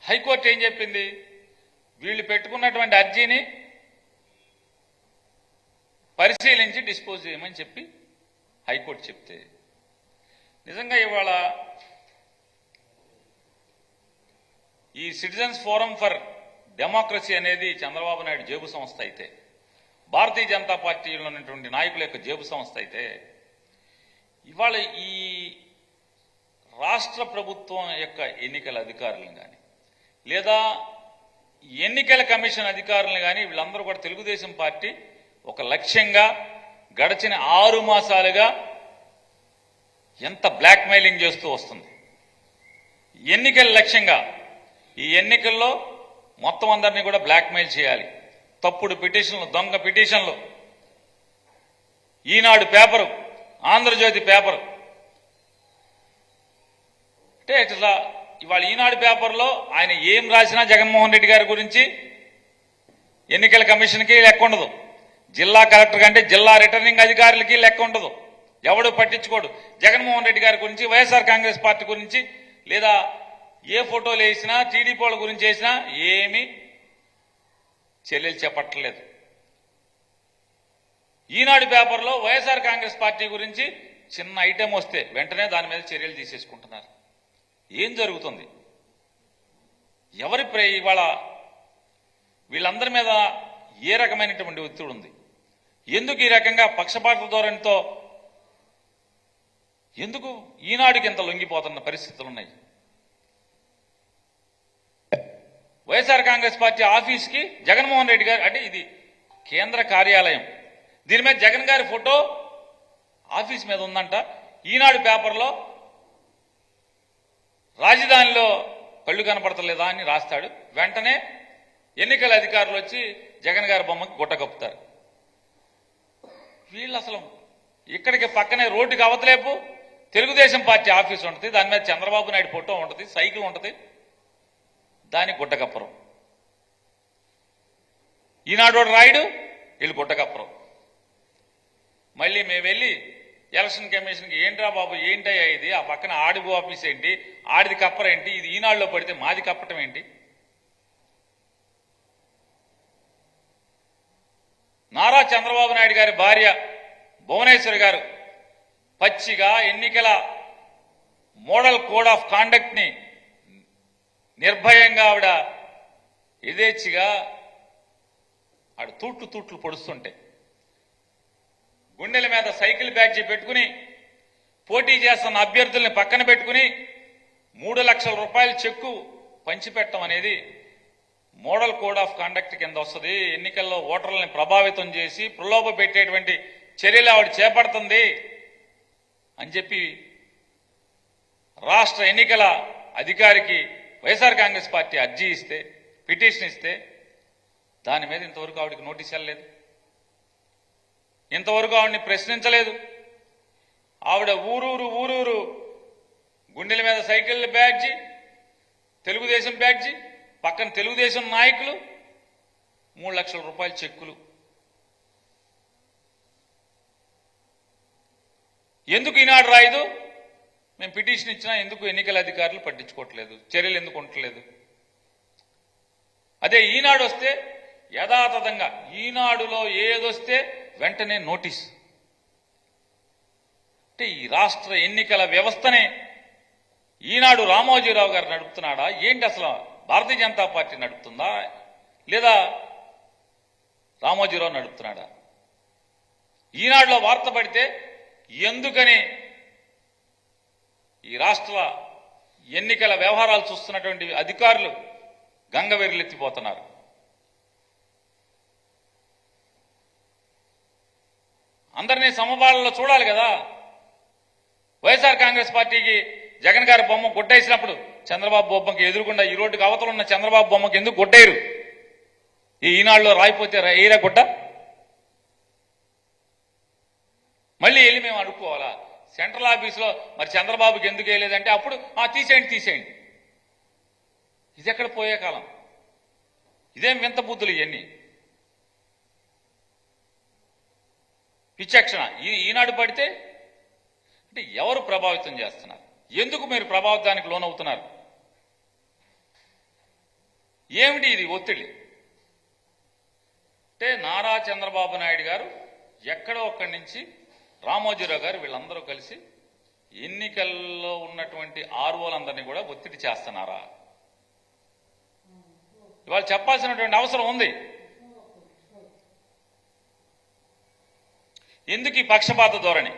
High court ఏం చెప్పింది? వీళ్ళు పెట్టుకున్నటువంటి అర్జీని పరిశీలించి డిస్పోజ్ చేయమని చెప్పి హైకోర్టు చెప్తే, నిజంగా ఇవాళ ఈ సిటిజన్స్ ఫోరం ఫర్ డెమోక్రసీ అనేది చంద్రబాబు నాయుడు జేబు సంస్థ అయితే, భారతీయ జనతా పార్టీలో ఉన్నటువంటి నాయకుల యొక్క జేబు సంస్థ అయితే, ఇవాళ ఈ రాష్ట్ర ప్రభుత్వం యొక్క ఎన్నికల అధికారులను కానీ లేదా ఎన్నికల కమిషన్ అధికారులను కానీ వీళ్ళందరూ కూడా తెలుగుదేశం పార్టీ ఒక లక్ష్యంగా గడిచిన 6 మాసాలుగా ఎంత బ్లాక్మెయిలింగ్ చేస్తూ వస్తుంది. ఎన్నికల లక్ష్యంగా ఈ ఎన్నికల్లో మొత్తం అందరినీ కూడా బ్లాక్మెయిల్ చేయాలి. తప్పుడు పిటిషన్లు, దొంగ పిటిషన్లు, ఈనాడు పేపరు, ఆంధ్రజ్యోతి పేపరు, అంటే ఇట్లా ఇవాళ ఈనాడు పేపర్లో ఆయన ఏం రాసినా జగన్మోహన్ రెడ్డి గారి గురించి ఎన్నికల కమిషన్కి లెక్క ఉండదు, జిల్లా కలెక్టర్ కంటే జిల్లా రిటర్నింగ్ అధికారులకి లెక్క ఉండదు, ఎవడు పట్టించుకోడు. జగన్మోహన్ రెడ్డి గారి గురించి, వైఎస్ఆర్ కాంగ్రెస్ పార్టీ గురించి, లేదా ఏ ఫోటోలు వేసినా టీడీపీ వాళ్ళ గురించి వేసినా ఏమీ చర్యలు చేపట్టలేదు. ఈనాడు పేపర్లో వైఎస్ఆర్ కాంగ్రెస్ పార్టీ గురించి చిన్న ఐటెం వస్తే వెంటనే దాని మీద చర్యలు తీసేసుకుంటున్నారు. ఏం జరుగుతుంది? ఎవరి ఇవాళ వీళ్ళందరి మీద ఏ రకమైనటువంటి ఒత్తిడి ఉంది? ఎందుకు ఈ రకంగా పక్షపాత ధోరణితో ఎందుకు ఈనాడుకి ఎంత లొంగిపోతున్న పరిస్థితులు ఉన్నాయి? వైఎస్ఆర్ కాంగ్రెస్ పార్టీ ఆఫీస్కి జగన్మోహన్ రెడ్డి గారు, అంటే ఇది కేంద్ర కార్యాలయం, దీని మీద జగన్ గారి ఫోటో ఆఫీస్ మీద ఉందంట. ఈనాడు పేపర్లో రాజధానిలో కళ్ళు కనపడతలేదా అని రాస్తాడు. వెంటనే ఎన్నికల అధికారులు వచ్చి జగన్ గారి బొమ్మకి గుట్ట కప్పుతారు. వీళ్ళు అసలు ఇక్కడికి పక్కనే రోడ్డుకి అవతలేపు తెలుగుదేశం పార్టీ ఆఫీస్ ఉంటుంది, దాని మీద చంద్రబాబు నాయుడు ఫోటో ఉంటుంది, సైకిల్ ఉంటుంది, దానికి గుట్ట కప్పరు. ఈనాడు రాయుడు, వీళ్ళు గుట్ట కప్పరు. మళ్ళీ మేము వెళ్ళి ఎలక్షన్ కమిషన్కి ఏంట్రా బాబు ఏంటయ్యా ఇది, ఆ పక్కన ఆడిబో ఆఫీస్ ఏంటి, ఆడిది కప్పరేంటి, ఇది ఈనాడులో పడితే మాది కప్పటం ఏంటి? నారా చంద్రబాబు నాయుడు గారి భార్య భువనేశ్వర్ గారు పచ్చిగా ఎన్నికల మోడల్ కోడ్ ఆఫ్ కాండక్ట్ ని నిర్భయంగా ఆవిడ యథేచ్ఛగా ఆవిడ తూట్లు పొడుస్తుంటే, గుండెల మీద సైకిల్ బ్యాడ్జీ పెట్టుకుని పోటీ చేస్తున్న అభ్యర్థుల్ని పక్కన పెట్టుకుని 3 లక్షల రూపాయల చెక్కు పంచిపెట్టడం అనేది మోడల్ కోడ్ ఆఫ్ కాండక్ట్ కింద వస్తుంది. ఎన్నికల్లో ఓటర్లని ప్రభావితం చేసి ప్రలోభ పెట్టేటువంటి చర్యలు ఆవిడ చేపడుతుంది అని చెప్పి రాష్ట్ర ఎన్నికల అధికారికి వైఎస్ఆర్ కాంగ్రెస్ పార్టీ అర్జీ ఇస్తే, పిటిషన్ ఇస్తే, దాని మీద ఇంతవరకు ఆవిడకి నోటీస్ వెళ్ళలేదు, ఇంతవరకు ఆవిడని ప్రశ్నించలేదు. ఆవిడ ఊరూరు గుండెల మీద సైకిల్ బ్యాడ్జీ, తెలుగుదేశం బ్యాడ్జీ, పక్కన తెలుగుదేశం నాయకులు, 3 లక్షల రూపాయల చెక్కులు. ఎందుకు ఈనాడు రాయదు? మేము పిటిషన్ ఇచ్చినా ఎందుకు ఎన్నికల అధికారులు పట్టించుకోవట్లేదు, చర్యలు ఎందుకు ఉండట్లేదు? అదే ఈనాడు వస్తే యథాతథంగా ఈనాడులో ఏదొస్తే వెంటనే నోటీస్. అంటే ఈ రాష్ట్ర ఎన్నికల వ్యవస్థనే ఈనాడు రామోజీరావు గారు నడుపుతున్నాడా ఏంటి? అసలు భారతీయ జనతా పార్టీ నడుపుతుందా లేదా రామోజీరావు నడుపుతున్నాడా? ఈనాడులో వార్త పడితే ఎందుకని ఈ రాష్ట్ర ఎన్నికల వ్యవహారాలు చూస్తున్నటువంటి అధికారులు గంగవెర్రెత్తిపోతున్నారు. అందరినీ సమపాలలో చూడాలి కదా. వైఎస్ఆర్ కాంగ్రెస్ పార్టీకి జగన్ గారి బొమ్మ గుట్టేసినప్పుడు చంద్రబాబు బొమ్మకి ఎదురుకుండా ఈ రోడ్డుకి అవతల ఉన్న చంద్రబాబు బొమ్మకి ఎందుకు గుట్టేయరు? ఈ ఈనాడులో రాయిపోతే ఏరా గుట్ట? మళ్ళీ వెళ్ళి మేము అడుక్కోవాలా? సెంట్రల్ ఆఫీసులో మరి చంద్రబాబుకి ఎందుకు వేయలేదంటే అప్పుడు తీసేయండి. ఇది ఎక్కడ పోయే కాలం? ఇదేం వింత బుద్ధులు ఇవన్నీ? విచక్షణ ఈనాడు పడితే అంటే ఎవరు ప్రభావితం చేస్తున్నారు? ఎందుకు మీరు ప్రభావితానికి లోనవుతున్నారు? ఏమిటి ఇది ఒత్తిడి అంటే నారా చంద్రబాబు నాయుడు గారు ఎక్కడో ఒక్కడి నుంచి రామోజీరావు గారు వీళ్ళందరూ కలిసి ఎన్నికల్లో ఉన్నటువంటి ఆర్ఓలందరినీ కూడా ఒత్తిడి చేస్తున్నారా? ఇవాళ చెప్పాల్సినటువంటి అవసరం ఉంది. ఎందుకు ఈ పక్షపాత ధోరణి?